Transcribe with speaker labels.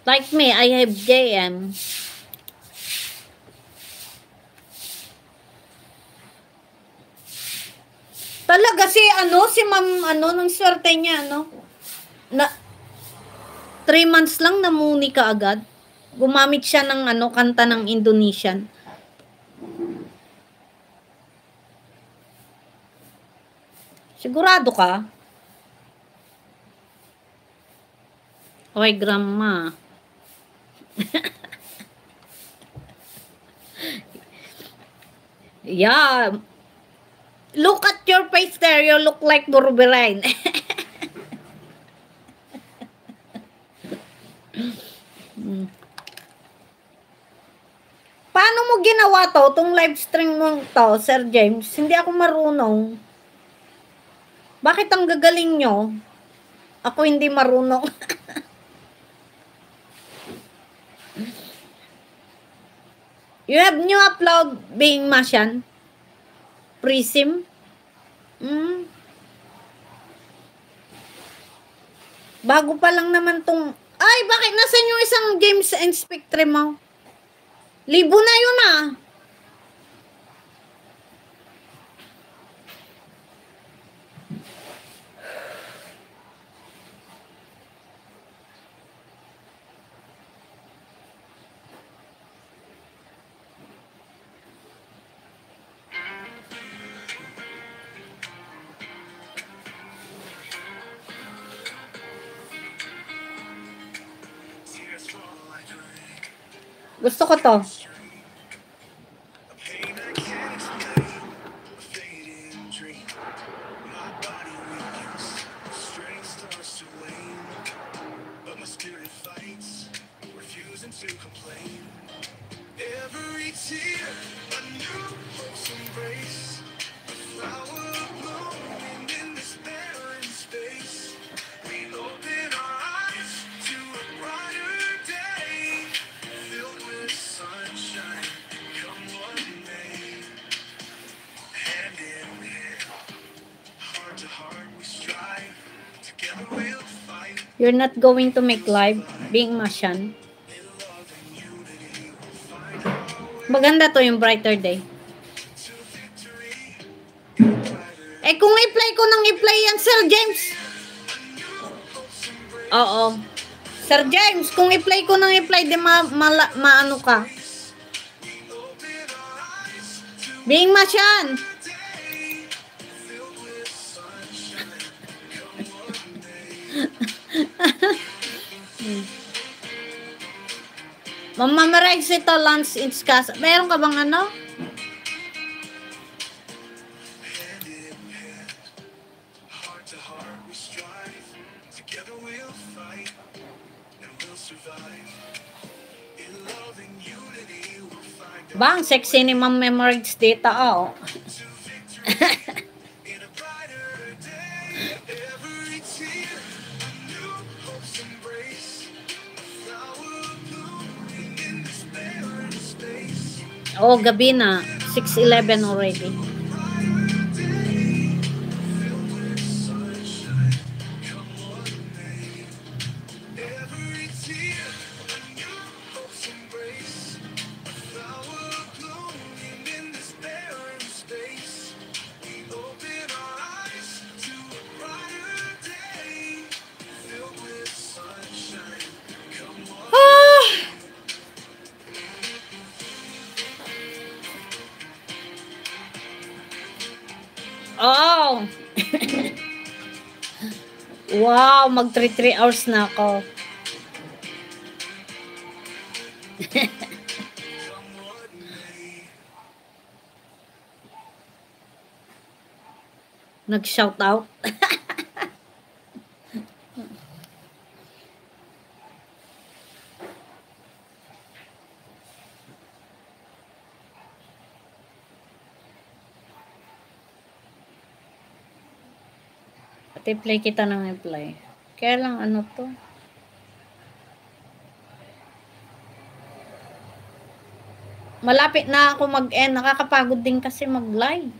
Speaker 1: Like me, I have JM. Talaga si ma'am, nung swerte niya, na 3 months lang namuni ka agad. Gumamit siya ng kanta ng Indonesian. Sigurado ka? Oy, grandma. Yeah. Look at your face there. You look like Burberine. Paano mo ginawa to? Itong live stream mo to, Sir James? Hindi ako marunong. Bakit ang gagaling nyo? Ako hindi marunong. You have new upload being Masyan? Prism? Bago pa lang naman tong... Ay, bakit nasan yung isang games and spectrum mo? Libo na yun ah. Gusto ko to. You're not going to make live being Masyan. Maganda to yung brighter day. Eh kung i-play ko nang i-play yan, Sir James. Oo. Sir James, kung i-play ko nang i-play, di maano ka. Being Masyan. Mamamarize ito, Lance Inskas. Meron ka bang ano? Bang, sexy ni Ma'am Memorize dito, oh. Oh, gabi na. 6:11 already. Oh! Wow, mag 3 hours na ako. Nag-shout out. I-play kita ng i-play. Kaya lang ano to? Malapit na ako mag-end. Nakakapagod din kasi mag-live.